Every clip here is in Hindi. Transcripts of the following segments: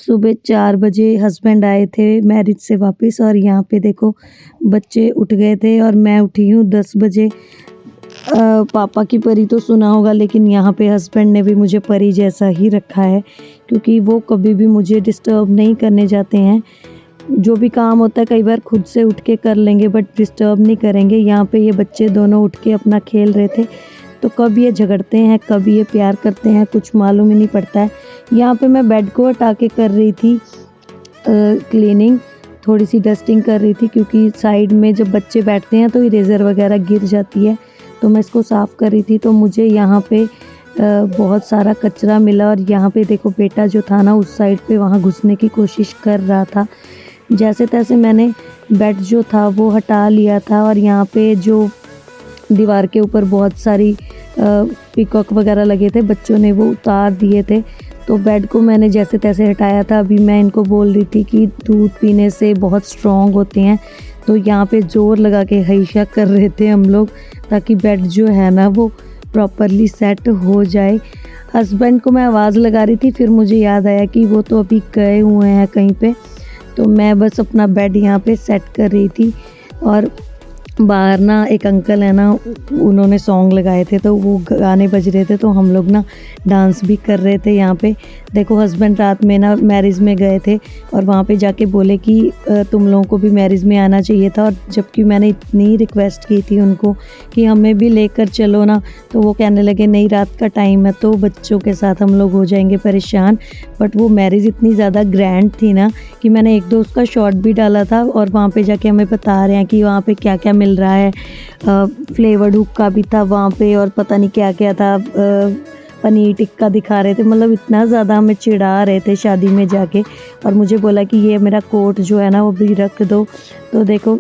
सुबह 4 बजे हस्बैंड आए थे मैरिज से वापस और यहाँ पे देखो बच्चे उठ गए थे और मैं उठी हूँ 10 बजे। पापा की परी तो सुना होगा, लेकिन यहाँ पे हस्बैंड ने भी मुझे परी जैसा ही रखा है, क्योंकि वो कभी भी मुझे डिस्टर्ब नहीं करने जाते हैं। जो भी काम होता है कई बार खुद से उठ के कर लेंगे, बट डिस्टर्ब नहीं करेंगे। यहाँ पे ये बच्चे दोनों उठ के अपना खेल रहे थे, तो कब ये झगड़ते हैं कब ये प्यार करते हैं कुछ मालूम ही नहीं पड़ता है। यहाँ पे मैं बेड को हटा के कर रही थी क्लीनिंग, थोड़ी सी डस्टिंग कर रही थी, क्योंकि साइड में जब बच्चे बैठते हैं तो इरेज़र वगैरह गिर जाती है, तो मैं इसको साफ़ कर रही थी। तो मुझे यहाँ पे बहुत सारा कचरा मिला और यहाँ पे देखो बेटा जो था ना उस साइड पे वहाँ घुसने की कोशिश कर रहा था। जैसे तैसे मैंने बेड जो था वो हटा लिया था और यहाँ पे जो दीवार के ऊपर बहुत सारी पीकॉक वगैरह लगे थे, बच्चों ने वो उतार दिए थे। तो बेड को मैंने जैसे तैसे हटाया था। अभी मैं इनको बोल रही थी कि दूध पीने से बहुत स्ट्रॉन्ग होते हैं, तो यहाँ पे ज़ोर लगा के हईशा कर रहे थे हम लोग, ताकि बेड जो है ना वो प्रॉपरली सेट हो जाए। हस्बैंड को मैं आवाज़ लगा रही थी, फिर मुझे याद आया कि वो तो अभी गए हुए हैं कहीं पे, तो मैं बस अपना बेड यहाँ पे सेट कर रही थी। और बाहर ना एक अंकल है ना, उन्होंने सॉन्ग लगाए थे, तो वो गाने बज रहे थे, तो हम लोग ना डांस भी कर रहे थे। यहाँ पे देखो हस्बैंड रात में ना मैरिज में गए थे और वहाँ पे जाके बोले कि तुम लोगों को भी मैरिज में आना चाहिए था, और जबकि मैंने इतनी रिक्वेस्ट की थी उनको कि हमें भी लेकर चलो ना, तो वो कहने लगे नहीं रात का टाइम है तो बच्चों के साथ हम लोग हो जाएंगे परेशान। बट वो मैरिज इतनी ज़्यादा ग्रैंड थी ना कि मैंने एक दो उसका शॉट भी डाला था, और वहाँ पे जाके हमें बता रहे हैं कि वहाँ पे क्या क्या मिल रहा है। फ्लेवर्ड हुक्का भी था वहाँ पे, और पता नहीं क्या क्या था, पनीर टिक्का दिखा रहे थे। मतलब इतना ज़्यादा हमें चिढ़ा रहे थे शादी में जाके, और मुझे बोला कि ये मेरा कोट जो है ना वो भी रख दो। तो देखो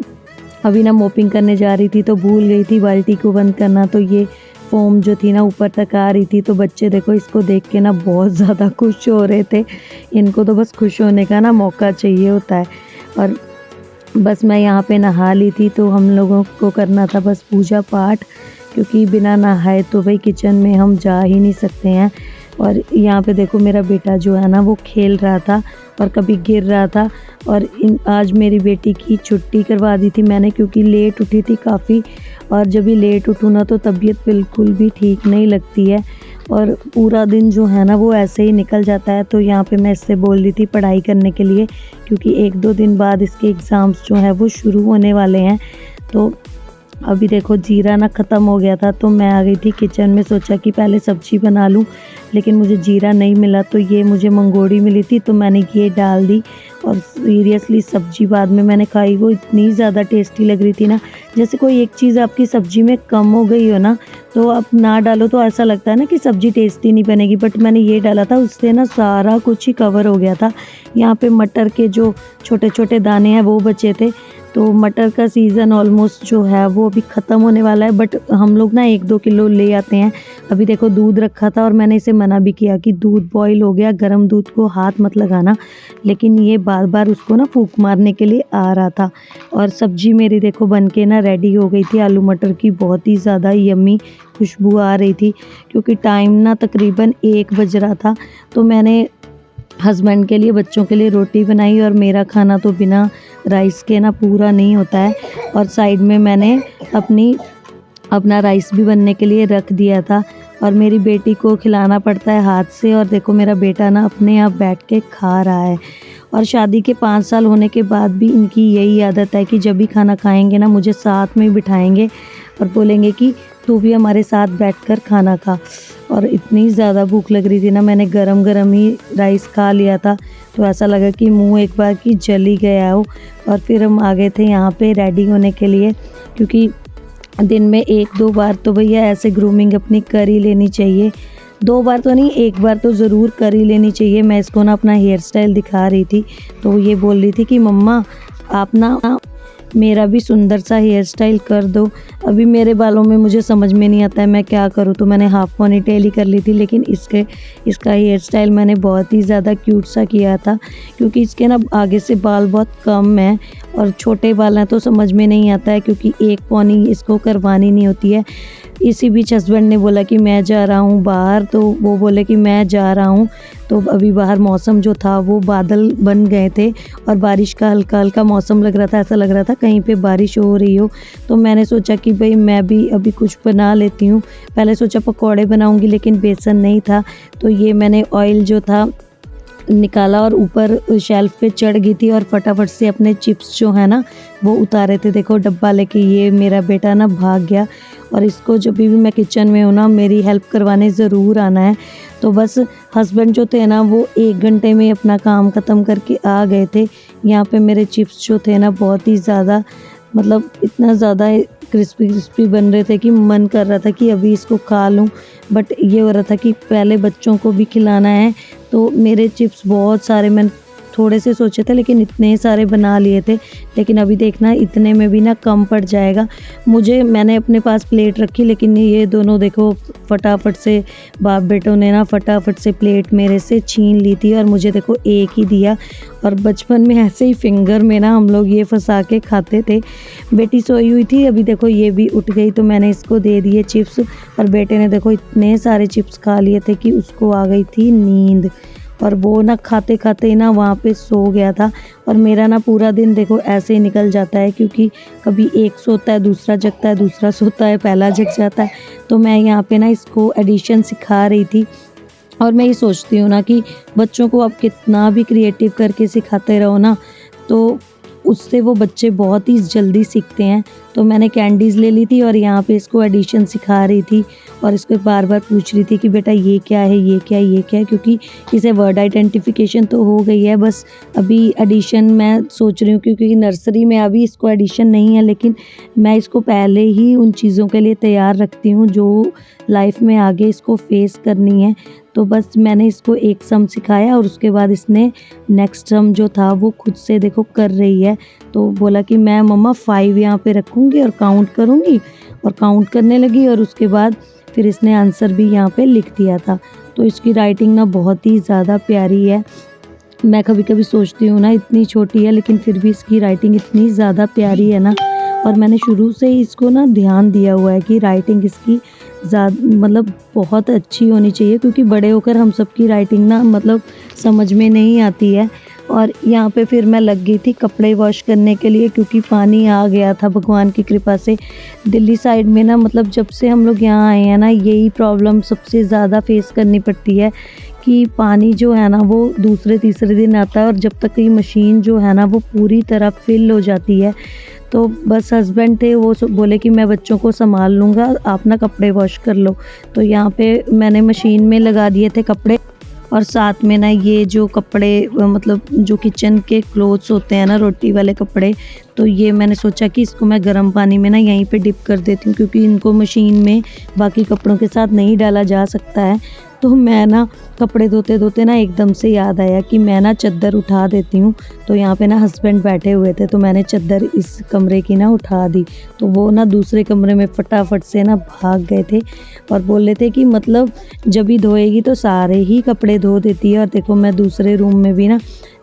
अभी ना मोपिंग करने जा रही थी तो भूल गई थी बाल्टी को बंद करना, तो ये फोम जो थी ना ऊपर तक आ रही थी। तो बच्चे देखो इसको देख के ना बहुत ज़्यादा खुश हो रहे थे। इनको तो बस खुश होने का ना मौका चाहिए होता है। और बस मैं यहाँ पे नहा ली थी, तो हम लोगों को करना था बस पूजा पाठ, क्योंकि बिना नहाए तो भाई किचन में हम जा ही नहीं सकते हैं। और यहाँ पे देखो मेरा बेटा जो है ना वो खेल रहा था और कभी गिर रहा था। और आज मेरी बेटी की छुट्टी करवा दी थी मैंने, क्योंकि लेट उठी थी काफ़ी, और जब भी लेट उठूँ ना तो तबीयत बिल्कुल भी ठीक नहीं लगती है, और पूरा दिन जो है ना वो ऐसे ही निकल जाता है। तो यहाँ पे मैं इससे बोल रही थी पढ़ाई करने के लिए, क्योंकि 1-2 दिन बाद इसके एग्ज़ाम्स जो है वो शुरू होने वाले हैं। तो अभी देखो जीरा ना ख़त्म हो गया था, तो मैं आ गई थी किचन में, सोचा कि पहले सब्ज़ी बना लूँ, लेकिन मुझे जीरा नहीं मिला। तो ये मुझे मंगोड़ी मिली थी, तो मैंने ये डाल दी, और सीरियसली सब्ज़ी बाद में मैंने खाई, वो इतनी ज़्यादा टेस्टी लग रही थी ना। जैसे कोई एक चीज़ आपकी सब्ज़ी में कम हो गई हो ना, तो आप ना डालो तो ऐसा लगता है ना कि सब्ज़ी टेस्टी नहीं बनेगी, बट मैंने ये डाला था, उससे ना सारा कुछ ही कवर हो गया था। यहाँ पे मटर के जो छोटे छोटे दाने हैं वो बचे थे, तो मटर का सीज़न ऑलमोस्ट जो है वो अभी ख़त्म होने वाला है, बट हम लोग ना 1-2 किलो ले आते हैं। अभी देखो दूध रखा था और मैंने इसे मना भी किया कि दूध बॉईल हो गया, गर्म दूध को हाथ मत लगाना, लेकिन ये बार बार उसको ना फूंक मारने के लिए आ रहा था। और सब्ज़ी मेरी देखो बन के ना रेडी हो गई थी, आलू मटर की, बहुत ही ज़्यादा यम्मी खुशबू आ रही थी, क्योंकि टाइम ना तकरीबन 1 बज रहा था। तो मैंने हस्बैंड के लिए बच्चों के लिए रोटी बनाई, और मेरा खाना तो बिना राइस के ना पूरा नहीं होता है। और साइड में मैंने अपना राइस भी बनने के लिए रख दिया था, और मेरी बेटी को खिलाना पड़ता है हाथ से, और देखो मेरा बेटा ना अपने आप बैठ के खा रहा है। और शादी के 5 साल होने के बाद भी इनकी यही आदत है कि जब भी खाना खाएंगे ना मुझे साथ में बिठाएंगे और बोलेंगे कि तू भी हमारे साथ बैठकर खाना खा। और इतनी ज़्यादा भूख लग रही थी ना, मैंने गरम गरम ही राइस खा लिया था, तो ऐसा लगा कि मुंह एक बार की जल ही गया हो। और फिर हम आ गए थे यहाँ पे रेडी होने के लिए, क्योंकि दिन में 1-2 बार तो भैया ऐसे ग्रूमिंग अपनी कर ही लेनी चाहिए। 2 बार तो नहीं, 1 बार तो ज़रूर कर ही लेनी चाहिए। मैं इसको ना अपना हेयर स्टाइल दिखा रही थी, तो ये बोल रही थी कि मम्मा आप ना मेरा भी सुंदर सा हेयर स्टाइल कर दो। अभी मेरे बालों में मुझे समझ में नहीं आता है मैं क्या करूँ, तो मैंने हाफ पोनीटेल ही कर ली थी, लेकिन इसका हेयर स्टाइल मैंने बहुत ही ज़्यादा क्यूट सा किया था, क्योंकि इसके ना आगे से बाल बहुत कम हैं और छोटे बाल हैं, तो समझ में नहीं आता है, क्योंकि एक पोनी इसको करवानी नहीं होती है। इसी बीच हस्बैंड ने बोला कि मैं जा रहा हूँ बाहर, तो वो बोले कि मैं जा रहा हूँ। तो अभी बाहर मौसम जो था वो बादल बन गए थे और बारिश का हल्का हल्का मौसम लग रहा था, ऐसा लग रहा था कहीं पे बारिश हो रही हो। तो मैंने सोचा कि भाई मैं भी अभी कुछ बना लेती हूँ। पहले सोचा पकौड़े बनाऊँगी, लेकिन बेसन नहीं था, तो ये मैंने ऑयल जो था निकाला और ऊपर शेल्फ पे चढ़ गई थी और फटाफट से अपने चिप्स जो है ना वो उतारे थे। देखो डब्बा लेके ये मेरा बेटा ना भाग गया, और इसको जब भी मैं किचन में हूँ ना मेरी हेल्प करवाने ज़रूर आना है। तो बस हस्बैंड जो थे ना वो 1 घंटे में अपना काम ख़त्म करके आ गए थे। यहाँ पे मेरे चिप्स जो थे ना बहुत ही ज़्यादा, मतलब इतना ज़्यादा क्रिस्पी क्रिस्पी बन रहे थे कि मन कर रहा था कि अभी इसको खा लूँ। बट ये हो रहा था कि पहले बच्चों को भी खिलाना है। तो मेरे चिप्स बहुत सारे, मैंने थोड़े से सोचे थे लेकिन इतने सारे बना लिए थे। लेकिन अभी देखना इतने में भी ना कम पड़ जाएगा मैंने अपने पास प्लेट रखी, लेकिन ये दोनों देखो फटाफट से बाप बेटों ने ना फटाफट से प्लेट मेरे से छीन ली थी और मुझे देखो एक ही दिया। और बचपन में ऐसे ही फिंगर में ना हम लोग ये फंसा के खाते थे। बेटी सोई हुई थी, अभी देखो ये भी उठ गई तो मैंने इसको दे दिए चिप्स, और बेटे ने देखो इतने सारे चिप्स खा लिए थे कि उसको आ गई थी नींद, और वो ना खाते खाते ही ना वहाँ पे सो गया था। और मेरा ना पूरा दिन देखो ऐसे ही निकल जाता है, क्योंकि कभी एक सोता है, दूसरा जगता है, दूसरा सोता है, पहला जग जाता है। तो मैं यहाँ पे ना इसको एडिशन सिखा रही थी, और मैं ये सोचती हूँ ना कि बच्चों को आप कितना भी क्रिएटिव करके सिखाते रहो ना, तो उससे वो बच्चे बहुत ही जल्दी सीखते हैं। तो मैंने कैंडीज़ ले ली थी और यहाँ पे इसको एडिशन सिखा रही थी, और इसको बार बार पूछ रही थी कि बेटा ये क्या है, ये क्या है, ये क्या है, क्योंकि इसे वर्ड आइडेंटिफिकेशन तो हो गई है, बस अभी एडिशन मैं सोच रही हूँ, क्योंकि नर्सरी में अभी इसको एडिशन नहीं है। लेकिन मैं इसको पहले ही उन चीज़ों के लिए तैयार रखती हूँ जो लाइफ में आगे इसको फेस करनी है। तो बस मैंने इसको एक सम सिखाया और उसके बाद इसने नेक्स्ट सम जो था वो खुद से देखो कर रही है। तो बोला कि मैं मम्मा 5 यहाँ पे रखूँगी और काउंट करूँगी, और काउंट करने लगी, और उसके बाद फिर इसने आंसर भी यहाँ पे लिख दिया था। तो इसकी राइटिंग ना बहुत ही ज़्यादा प्यारी है। मैं कभी कभी सोचती हूँ ना इतनी छोटी है लेकिन फिर भी इसकी राइटिंग इतनी ज़्यादा प्यारी है ना। और मैंने शुरू से ही इसको ना ध्यान दिया हुआ है कि राइटिंग इसकी मतलब बहुत अच्छी होनी चाहिए, क्योंकि बड़े होकर हम सबकी राइटिंग ना मतलब समझ में नहीं आती है। और यहाँ पे फिर मैं लग गई थी कपड़े वॉश करने के लिए, क्योंकि पानी आ गया था भगवान की कृपा से। दिल्ली साइड में ना मतलब जब से हम लोग यहाँ आए हैं ना यही प्रॉब्लम सबसे ज़्यादा फेस करनी पड़ती है कि पानी जो है ना वो दूसरे तीसरे दिन आता है, और जब तक ये मशीन जो है ना वो पूरी तरह फिल हो जाती है। तो बस हस्बैंड थे वो बोले कि मैं बच्चों को संभाल लूँगा, आप ना कपड़े वॉश कर लो। तो यहाँ पे मैंने मशीन में लगा दिए थे कपड़े, और साथ में ना ये जो कपड़े मतलब जो किचन के क्लोथ्स होते हैं ना रोटी वाले कपड़े, तो ये मैंने सोचा कि इसको मैं गर्म पानी में ना यहीं पे डिप कर देती हूँ, क्योंकि इनको मशीन में बाकी कपड़ों के साथ नहीं डाला जा सकता है। तो मैं ना कपड़े धोते धोते ना एकदम से याद आया कि मैं ना चादर उठा देती हूँ। तो यहाँ पे ना हस्बैंड बैठे हुए थे, तो मैंने चादर इस कमरे की ना उठा दी। तो वो ना दूसरे कमरे में फटाफट से ना भाग गए थे और बोल रहे थे कि मतलब जब भी धोएगी तो सारे ही कपड़े धो देती है। और देखो मैं दूसरे रूम में भी ना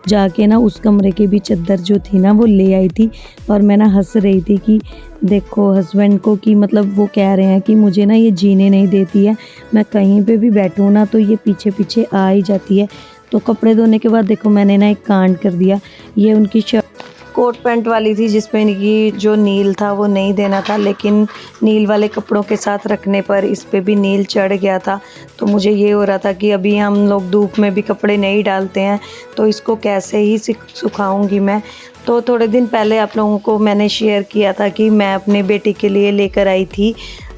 जाके ना उस कमरे की भी चादर जो थी ना वो ले आई थी, और मैं ना हंस रही थी कि देखो हस्बैंड को कि मतलब वो कह रहे हैं कि मुझे ना ये जीने नहीं देती है, मैं कहीं पे भी बैठूँ ना तो ये पीछे पीछे आ ही जाती है। तो कपड़े धोने के बाद देखो मैंने ना एक कांड कर दिया। ये उनकी शर्ट कोट पैंट वाली थी जिसमें इनकी जो नील था वो नहीं देना था, लेकिन नील वाले कपड़ों के साथ रखने पर इस पे भी नील चढ़ गया था। तो मुझे ये हो रहा था कि अभी हम लोग धूप में भी कपड़े नहीं डालते हैं तो इसको कैसे ही सुखाऊंगी मैं। तो थोड़े दिन पहले आप लोगों को मैंने शेयर किया था कि मैं अपने बेटे के लिए लेकर आई थी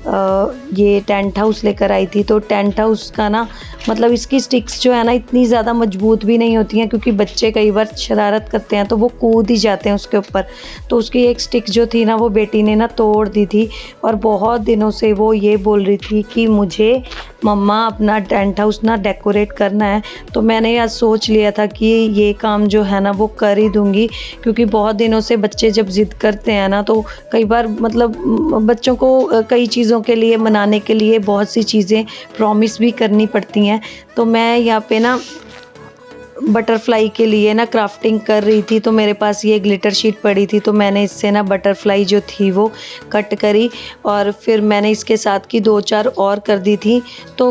ये टेंट हाउस लेकर आई थी। तो टेंट हाउस का ना मतलब इसकी स्टिक्स जो है ना इतनी ज़्यादा मजबूत भी नहीं होती हैं, क्योंकि बच्चे कई बार शरारत करते हैं तो वो कूद ही जाते हैं उसके ऊपर। तो उसकी एक स्टिक जो थी ना वो बेटी ने ना तोड़ दी थी, और बहुत दिनों से वो ये बोल रही थी कि मुझे मम्मा अपना टेंट हाउस ना डेकोरेट करना है। तो मैंने आज सोच लिया था कि ये काम जो है ना वो कर ही दूँगी, क्योंकि बहुत दिनों से बच्चे जब ज़िद करते हैं ना तो कई बार मतलब बच्चों को कई चीज़ों के लिए मनाने के लिए बहुत सी चीज़ें प्रॉमिस भी करनी पड़ती हैं। तो मैं यहाँ पे ना बटरफ्लाई के लिए ना क्राफ्टिंग कर रही थी, तो मेरे पास ये ग्लिटर शीट पड़ी थी, तो मैंने इससे ना बटरफ्लाई जो थी वो कट करी और फिर मैंने इसके साथ की 2-4 और कर दी थी। तो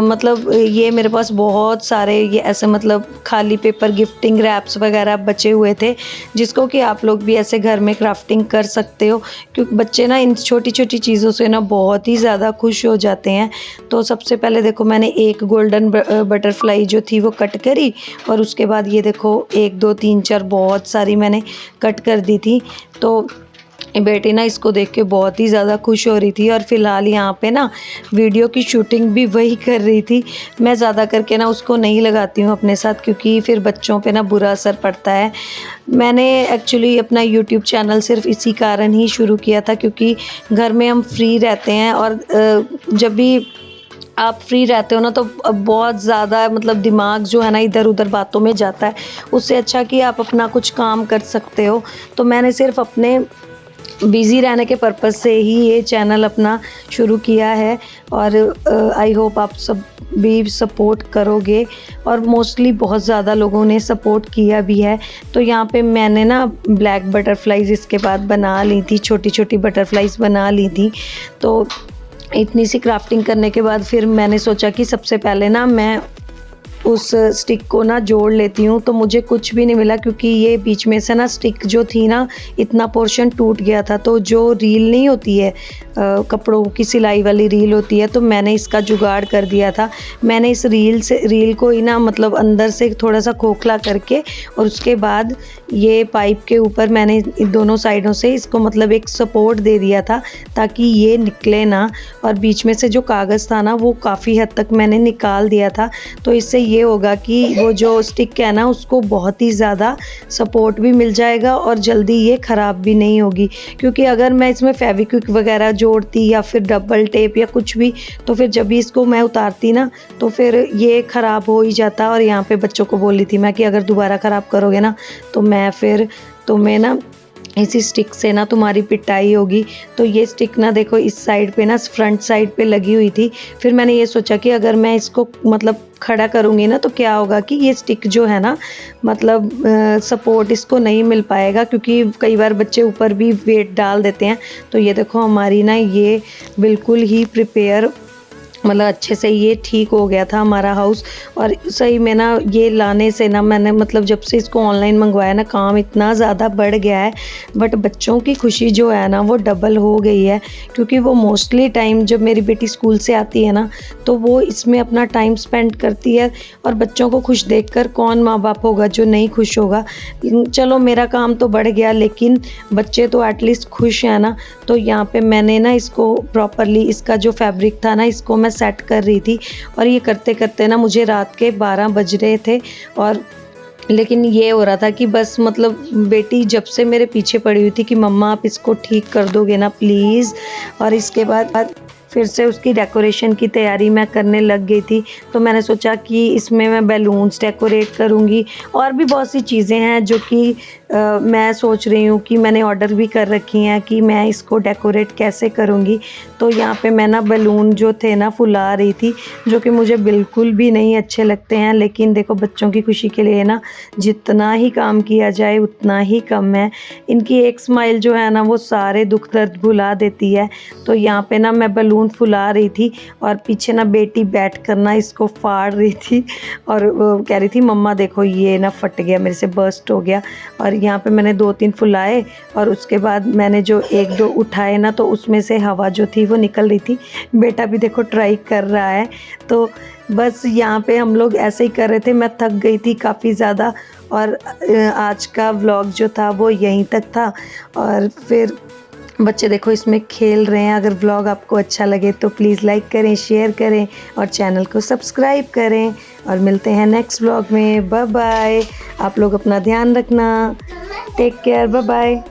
मतलब ये मेरे पास बहुत सारे ये ऐसे मतलब खाली पेपर गिफ्टिंग रैप्स वगैरह बचे हुए थे, जिसको कि आप लोग भी ऐसे घर में क्राफ्टिंग कर सकते हो, क्योंकि बच्चे ना इन छोटी छोटी चीज़ों से ना बहुत ही ज़्यादा खुश हो जाते हैं। तो सबसे पहले देखो मैंने एक गोल्डन बटरफ्लाई जो थी वो कट करी और उसके बाद ये देखो 1 2 3 4 बहुत सारी मैंने कट कर दी थी। तो बेटी ना इसको देख के बहुत ही ज़्यादा खुश हो रही थी और फ़िलहाल यहाँ पे ना वीडियो की शूटिंग भी वही कर रही थी। मैं ज़्यादा करके ना उसको नहीं लगाती हूँ अपने साथ, क्योंकि फिर बच्चों पे ना बुरा असर पड़ता है। मैंने एक्चुअली अपना यूट्यूब चैनल सिर्फ इसी कारण ही शुरू किया था, क्योंकि घर में हम फ्री रहते हैं और जब भी आप फ्री रहते हो ना तो बहुत ज़्यादा मतलब दिमाग जो है ना इधर उधर बातों में जाता है। उससे अच्छा कि आप अपना कुछ काम कर सकते हो। तो मैंने सिर्फ अपने बिज़ी रहने के पर्पज़ से ही ये चैनल अपना शुरू किया है और आई होप आप सब भी सपोर्ट करोगे और मोस्टली बहुत ज़्यादा लोगों ने सपोर्ट किया भी है। तो यहाँ पे मैंने ना ब्लैक बटरफ्लाइज इसके बाद बना ली थी, छोटी छोटी बटरफ्लाइज बना ली थी। तो इतनी सी क्राफ्टिंग करने के बाद फिर मैंने सोचा कि सबसे पहले ना मैं उस स्टिक को ना जोड़ लेती हूँ। तो मुझे कुछ भी नहीं मिला, क्योंकि ये बीच में से ना स्टिक जो थी ना इतना पोर्शन टूट गया था। तो जो रील नहीं होती है कपड़ों की सिलाई वाली रील होती है, तो मैंने इसका जुगाड़ कर दिया था। मैंने इस रील को ही ना मतलब अंदर से थोड़ा सा खोखला करके और उसके बाद ये पाइप के ऊपर मैंने दोनों साइडों से इसको मतलब एक सपोर्ट दे दिया था, ताकि ये निकले ना। और बीच में से जो कागज़ था ना वो काफ़ी हद तक मैंने निकाल दिया था। तो इससे ये होगा कि वो जो स्टिक है ना उसको बहुत ही ज़्यादा सपोर्ट भी मिल जाएगा और जल्दी ये ख़राब भी नहीं होगी। क्योंकि अगर मैं इसमें फेविक्विक वगैरह जोड़ती या फिर डबल टेप या कुछ भी, तो फिर जब भी इसको मैं उतारती ना तो फिर ये ख़राब हो ही जाता। और यहाँ पे बच्चों को बोली थी मैं कि अगर दोबारा ख़राब करोगे ना तो मैं फिर तुम्हें ना इसी स्टिक से ना तुम्हारी पिटाई होगी। तो ये स्टिक ना देखो इस साइड पे ना फ्रंट साइड पे लगी हुई थी। फिर मैंने ये सोचा कि अगर मैं इसको मतलब खड़ा करूँगी ना तो क्या होगा कि ये स्टिक जो है ना मतलब सपोर्ट इसको नहीं मिल पाएगा, क्योंकि कई बार बच्चे ऊपर भी वेट डाल देते हैं। तो ये देखो हमारी ना ये बिल्कुल ही प्रिपेयर मतलब अच्छे से ये ठीक हो गया था हमारा हाउस। और सही में ना ये लाने से ना मैंने मतलब जब से इसको ऑनलाइन मंगवाया ना काम इतना ज़्यादा बढ़ गया है। बट बच्चों की खुशी जो है ना वो डबल हो गई है, क्योंकि वो मोस्टली टाइम जब मेरी बेटी स्कूल से आती है ना तो वो इसमें अपना टाइम स्पेंड करती है। और बच्चों को खुश देखकर कौन माँ बाप होगा जो नहीं खुश होगा। चलो मेरा काम तो बढ़ गया, लेकिन बच्चे तो एटलीस्ट खुश हैं ना। तो यहाँ पे मैंने ना इसको प्रॉपरली इसका जो फैब्रिक था ना इसको मैं सेट कर रही थी, और ये करते करते ना मुझे रात के 12 बज रहे थे। और लेकिन ये हो रहा था कि बस मतलब बेटी जब से मेरे पीछे पड़ी हुई थी कि मम्मा आप इसको ठीक कर दोगे ना प्लीज़। और इसके बाद फिर से उसकी डेकोरेशन की तैयारी मैं करने लग गई थी। तो मैंने सोचा कि इसमें मैं बैलून्स डेकोरेट करूँगी, और भी बहुत सी चीज़ें हैं जो कि मैं सोच रही हूँ कि मैंने ऑर्डर भी कर रखी हैं कि मैं इसको डेकोरेट कैसे करूँगी। तो यहाँ पे मैं ना बैलून जो थे ना फुला रही थी, जो कि मुझे बिल्कुल भी नहीं अच्छे लगते हैं। लेकिन देखो बच्चों की खुशी के लिए ना जितना ही काम किया जाए उतना ही कम है। इनकी एक स्माइल जो है ना वो सारे दुख दर्द भुला देती है। तो यहाँ पे ना मैं बैलून फुला रही थी और पीछे ना बेटी बैठ कर ना इसको फाड़ रही थी और कह रही थी मम्मा देखो ये ना फट गया, मेरे से बर्स्ट हो गया। और यहाँ पे मैंने 2-3 फुलाए और उसके बाद मैंने जो 1-2 उठाए ना तो उसमें से हवा जो थी वो निकल रही थी। बेटा भी देखो ट्राई कर रहा है। तो बस यहाँ पे हम लोग ऐसे ही कर रहे थे। मैं थक गई थी काफ़ी ज़्यादा, और आज का व्लॉग जो था वो यहीं तक था। और फिर बच्चे देखो इसमें खेल रहे हैं। अगर व्लॉग आपको अच्छा लगे तो प्लीज़ लाइक करें, शेयर करें और चैनल को सब्सक्राइब करें। और मिलते हैं नेक्स्ट व्लॉग में। Bye bye. आप लोग अपना ध्यान रखना। Take care. Bye bye.